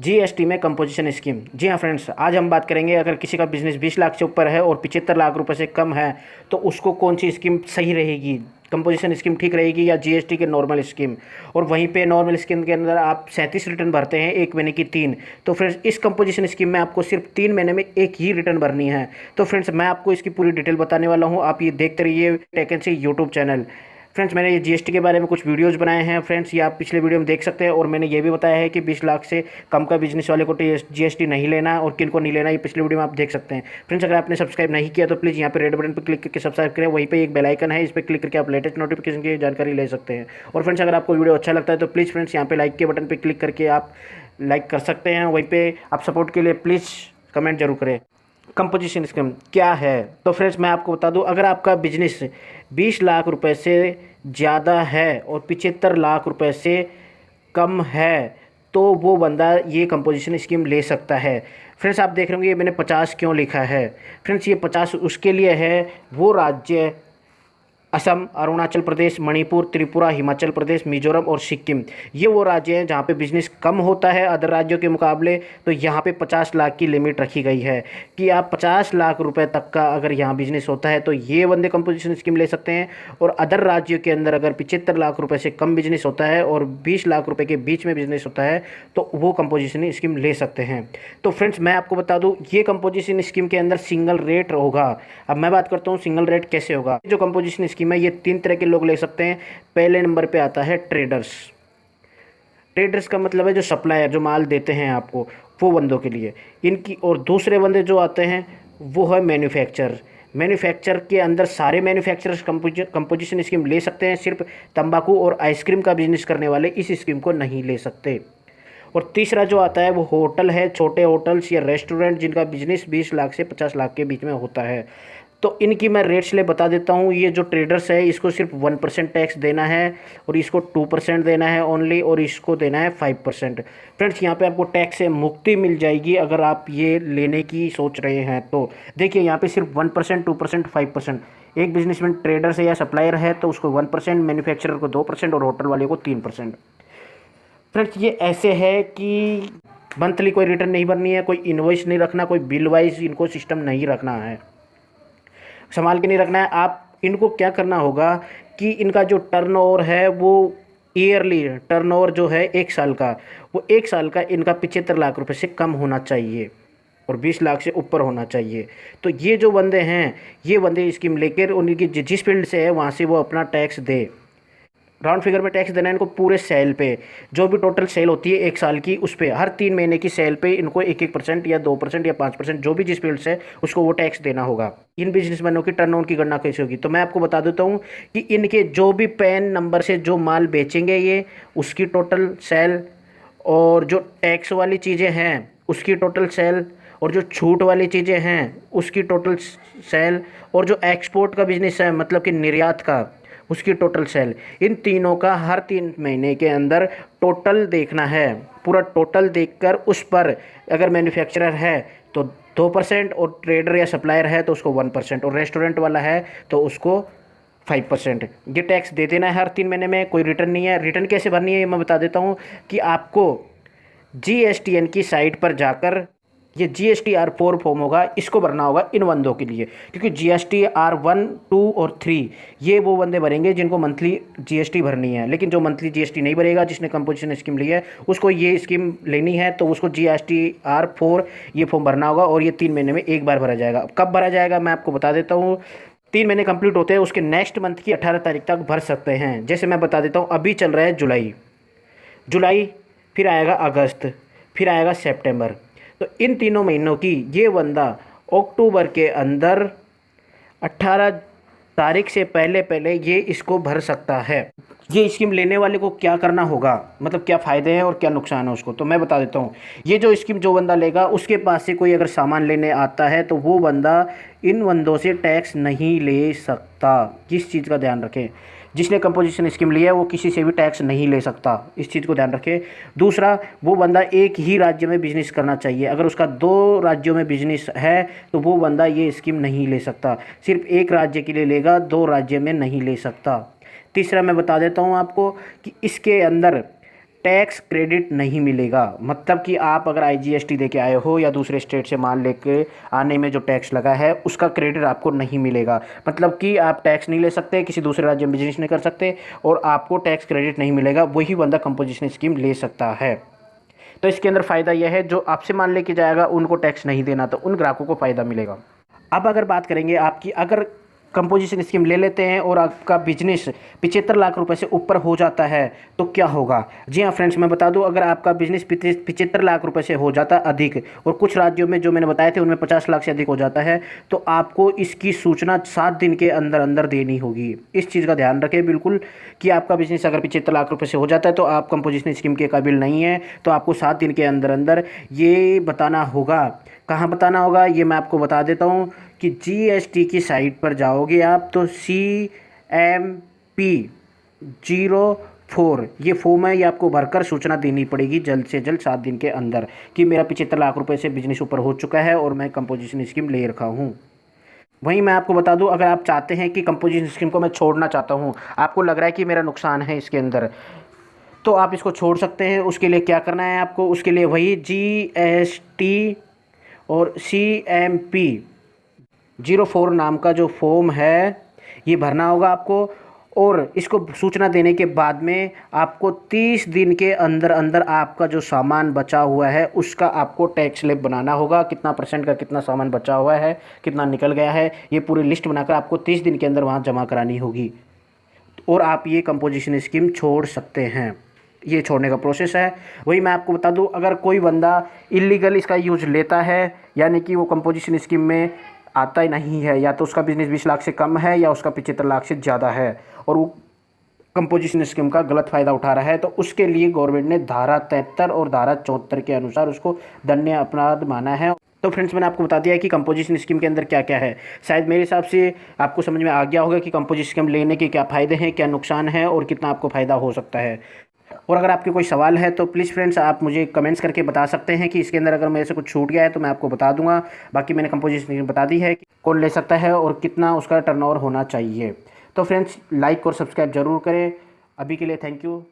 GST में composition scheme. जी हाँ friends, आज हम बात करेंगे अगर किसी का बिजनेस 20 लाख से ऊपर है और 75 लाख रुपए से कम है तो उसको कौन सी स्कीम सही रहेगी, कंपोजिशन स्कीम ठीक रहेगी या जीएसटी के नॉर्मल स्कीम। और वहीं पे नॉर्मल स्कीम के अंदर आप 37 रिटर्न भरते हैं, एक महीने की 3। तो फ्रेंड्स इस कंपोजिशन स्कीम में आपको सिर्फ 3 महीने में एक ही रिटर्न भरनी है। तो फ्रेंड्स मैं आपको इसकी पूरी डिटेल बताने वाला हूँ, आप ये देखते रहिए टेकेंसी यूट्यूब चैनल। फ्रेंड्स मैंने ये जीएसटी के बारे में कुछ वीडियोस बनाए हैं फ्रेंड्स, ये आप पिछले वीडियो में देख सकते हैं। और मैंने ये भी बताया है कि 20 लाख से कम का बिजनेस वाले को जीएसटी नहीं लेना और किन को नहीं लेना, ये पिछले वीडियो में आप देख सकते हैं। फ्रेंड्स अगर आपने सब्सक्राइब नहीं किया तो प्लीज़ यहाँ पे रेड बटन पर क्लिक करके सब्सक्राइब करें, वहीं पर एक बेल आइकन है, इस पर क्लिक करके आप लेटेस्ट नोटिफिकेशन की जानकारी ले सकते हैं। और फ्रेंड्स अगर आपको वीडियो अच्छा लगता है तो प्लीज़ फ्रेंड्स यहाँ पे लाइक के बटन पर क्लिक करके आप लाइक कर सकते हैं। वहीं पर आप सपोर्ट के लिए प्लीज़ कमेंट जरूर करें। कंपोजिशन स्कीम क्या है तो फ्रेंड्स मैं आपको बता दूं, अगर आपका बिजनेस 20 लाख रुपए से ज़्यादा है और 75 लाख रुपए से कम है तो वो बंदा ये कंपोजिशन स्कीम ले सकता है। फ्रेंड्स आप देख रहे होंगे ये मैंने 50 क्यों लिखा है। फ्रेंड्स ये 50 उसके लिए है, वो राज्य असम, अरुणाचल प्रदेश, मणिपुर, त्रिपुरा, हिमाचल प्रदेश, मिजोरम और सिक्किम, ये वो राज्य हैं जहाँ पे बिजनेस कम होता है अदर राज्यों के मुकाबले। तो यहाँ पे 50 लाख की लिमिट रखी गई है कि आप 50 लाख रुपए तक का अगर यहाँ बिजनेस होता है तो ये बंदे कंपोजिशन स्कीम ले सकते हैं। और अदर राज्यों के अंदर अगर 75 लाख रुपये से कम बिजनेस होता है और 20 लाख रुपये के बीच में बिजनेस होता है तो वो कंपोजिशन स्कीम ले सकते हैं। तो फ्रेंड्स मैं आपको बता दूँ, ये कंपोजिशन स्कीम के अंदर सिंगल रेट होगा। अब मैं बात करता हूँ सिंगल रेट कैसे होगा। जो कंपोजिशन में ये 3 तरह के लोग ले सकते हैं। पहले नंबर पे आता है ट्रेडर्स। ट्रेडर्स का मतलब है जो सप्लायर, जो माल देते हैं आपको, वो बंदों के लिए इनकी। और दूसरे बंदे जो आते हैं वो है मैन्युफैक्चरर। मैन्युफैक्चर के अंदर सारे मैन्युफैक्चरर्स कंपोजिशन स्कीम ले सकते हैं, सिर्फ तंबाकू और आइसक्रीम का बिजनेस करने वाले इस स्कीम को नहीं ले सकते। और तीसरा जो आता है वो होटल है, छोटे होटल्स या रेस्टोरेंट जिनका बिजनेस 20 लाख से 50 लाख के बीच में होता है। तो इनकी मैं रेट्स ले बता देता हूँ। ये जो ट्रेडर्स है इसको सिर्फ 1% टैक्स देना है और इसको 2% देना है ओनली, और इसको देना है 5%। फ्रेंड्स यहाँ पे आपको टैक्स से मुक्ति मिल जाएगी अगर आप ये लेने की सोच रहे हैं तो। देखिए यहाँ पे सिर्फ 1%, 2%, 5%। एक बिजनेसमैन ट्रेडर से या सप्लायर है तो उसको 1%, मैन्युफैक्चरर को 2% और होटल वाले को 3%। फ्रेंड्स ये ऐसे है कि मंथली कोई रिटर्न नहीं भरनी है, कोई इनवॉइस नहीं रखना, कोई बिल वाइज इनको सिस्टम नहीं रखना है, संभाल के नहीं रखना है। आप इनको क्या करना होगा कि इनका जो टर्नओवर है वो ईयरली टर्नओवर जो है 1 साल का, वो 1 साल का इनका 75 लाख रुपए से कम होना चाहिए और 20 लाख से ऊपर होना चाहिए। तो ये जो बंदे हैं ये बंदे स्कीम लेकर उनकी जिस फील्ड से है वहाँ से वो अपना टैक्स दे। राउंड फिगर में टैक्स देना है इनको पूरे सेल पे, जो भी टोटल सेल होती है 1 साल की उस पर हर 3 महीने की सेल पे इनको 1-1% या 2% या 5% जो भी जिस फील्ड से उसको वो टैक्स देना होगा। इन बिजनेसमैनों की टर्नओवर की गणना कैसे होगी तो मैं आपको बता देता हूँ कि इनके जो भी पैन नंबर से जो माल बेचेंगे ये उसकी टोटल सेल, और जो टैक्स वाली चीज़ें हैं उसकी टोटल सेल, और जो छूट वाली चीज़ें हैं उसकी टोटल सेल, और जो एक्सपोर्ट का बिजनेस है मतलब कि निर्यात का उसकी टोटल सेल, इन तीनों का हर 3 महीने के अंदर टोटल देखना है। पूरा टोटल देखकर उस पर अगर मैन्युफैक्चरर है तो 2% और ट्रेडर या सप्लायर है तो उसको 1% और रेस्टोरेंट वाला है तो उसको 5%। ये टैक्स दे देना है हर 3 महीने में, कोई रिटर्न नहीं है। रिटर्न कैसे भरनी है ये मैं बता देता हूँ कि आपको जीएसटीएन की साइट पर जाकर ये GSTR4 फॉर्म होगा, इसको भरना होगा इन बंदों के लिए, क्योंकि GSTR1, 2 और 3 ये वो बंदे भरेंगे जिनको मंथली GST भरनी है। लेकिन जो मंथली GST नहीं भरेगा, जिसने कंपोजिशन स्कीम ली है उसको ये स्कीम लेनी है तो उसको GSTR4 ये फॉर्म भरना होगा और ये 3 महीने में एक बार भरा जाएगा। कब भरा जाएगा मैं आपको बता देता हूँ। 3 महीने कंप्लीट होते हैं उसके नेक्स्ट मंथ की 18 तारीख तक भर सकते हैं। जैसे मैं बता देता हूँ, अभी चल रहा है जुलाई, फिर आएगा अगस्त, फिर आएगा सितंबर। तो इन 3 महीनों की ये बंदा अक्टूबर के अंदर 18 तारीख से पहले ये इसको भर सकता है। ये स्कीम लेने वाले को क्या करना होगा, मतलब क्या फ़ायदे हैं और क्या नुकसान है उसको तो मैं बता देता हूँ। ये जो स्कीम जो बंदा लेगा उसके पास से कोई अगर सामान लेने आता है तो वो बंदा इन बंदों से टैक्स नहीं ले सकता। किस चीज़ का ध्यान रखें, जिसने कंपोजिशन स्कीम लिया है वो किसी से भी टैक्स नहीं ले सकता, इस चीज़ को ध्यान रखें। दूसरा, वो बंदा एक ही राज्य में बिजनेस करना चाहिए। अगर उसका 2 राज्यों में बिजनेस है तो वो बंदा ये स्कीम नहीं ले सकता, सिर्फ एक राज्य के लिए लेगा, 2 राज्य में नहीं ले सकता। तीसरा मैं बता देता हूँ आपको कि इसके अंदर टैक्स क्रेडिट नहीं मिलेगा। मतलब कि आप अगर IGST दे के आए हो या दूसरे स्टेट से माल लेके आने में जो टैक्स लगा है उसका क्रेडिट आपको नहीं मिलेगा। मतलब कि आप टैक्स नहीं ले सकते, किसी दूसरे राज्य में बिजनेस नहीं कर सकते और आपको टैक्स क्रेडिट नहीं मिलेगा। वही बंदा कंपोजिशन स्कीम ले सकता है। तो इसके अंदर फ़ायदा यह है, जो आपसे माल लेके जाएगा उनको टैक्स नहीं देना, तो उन ग्राहकों को फ़ायदा मिलेगा। अब अगर बात करेंगे आपकी, अगर कंपोजिशन स्कीम ले लेते हैं और आपका बिजनेस 75 लाख रुपए से ऊपर हो जाता है तो क्या होगा। जी हाँ फ्रेंड्स, मैं बता दूं, अगर आपका बिजनेस 75 लाख रुपए से हो जाता अधिक, और कुछ राज्यों में जो मैंने बताए थे उनमें 50 लाख से अधिक हो जाता है, तो आपको इसकी सूचना 7 दिन के अंदर अंदर देनी होगी। इस चीज़ का ध्यान रखें बिल्कुल, कि आपका बिजनेस अगर 75 लाख रुपये से हो जाता है तो आप कंपोजिशन स्कीम के काबिल नहीं है, तो आपको 7 दिन के अंदर अंदर ये बताना होगा। कहाँ बताना होगा ये मैं आपको बता देता हूँ, कि GST की साइट पर जाओगे आप तो CMP04 ये फॉर्म है, ये आपको भरकर सूचना देनी पड़ेगी जल्द से जल्द 7 दिन के अंदर, कि मेरा 75 लाख रुपए से बिजनेस ऊपर हो चुका है और मैं कंपोजिशन स्कीम ले रखा हूँ। वहीं मैं आपको बता दूं, अगर आप चाहते हैं कि कंपोजिशन स्कीम को मैं छोड़ना चाहता हूं, आपको लग रहा है कि मेरा नुकसान है इसके अंदर, तो आप इसको छोड़ सकते हैं। उसके लिए क्या करना है आपको, उसके लिए वही GST और CMP04 नाम का जो फॉर्म है ये भरना होगा आपको, और इसको सूचना देने के बाद में आपको 30 दिन के अंदर अंदर आपका जो सामान बचा हुआ है उसका आपको टैक्स स्लिप बनाना होगा। कितना % का कितना सामान बचा हुआ है, कितना निकल गया है, ये पूरी लिस्ट बनाकर आपको 30 दिन के अंदर वहाँ जमा करानी होगी, और आप ये कंपोजिशन स्कीम छोड़ सकते हैं। ये छोड़ने का प्रोसेस है। वही मैं आपको बता दूं, अगर कोई बंदा इलीगल इसका यूज लेता है, यानी कि वो कंपोजिशन स्कीम में आता ही नहीं है, या तो उसका बिजनेस 20 लाख से कम है या उसका 75 लाख से ज़्यादा है, और वो कंपोजिशन स्कीम का गलत फ़ायदा उठा रहा है, तो उसके लिए गवर्नमेंट ने धारा 73 और धारा 74 के अनुसार उसको दंडनीय अपराध माना है। तो फ्रेंड्स, मैंने आपको बता दिया है कि कंपोजिशन स्कीम के अंदर क्या क्या है। शायद मेरे हिसाब से आपको समझ में आ गया होगा कि कंपोजिशन स्कीम लेने के क्या फ़ायदे हैं, क्या नुकसान है और कितना आपको फ़ायदा हो सकता है। और अगर आपके कोई सवाल है तो प्लीज़ फ्रेंड्स आप मुझे कमेंट्स करके बता सकते हैं, कि इसके अंदर अगर मेरे से कुछ छूट गया है तो मैं आपको बता दूंगा। बाकी मैंने कंपोजिशन स्कीम बता दी है कि कौन ले सकता है और कितना उसका टर्नओवर होना चाहिए। तो फ्रेंड्स, लाइक और सब्सक्राइब ज़रूर करें। अभी के लिए थैंक यू।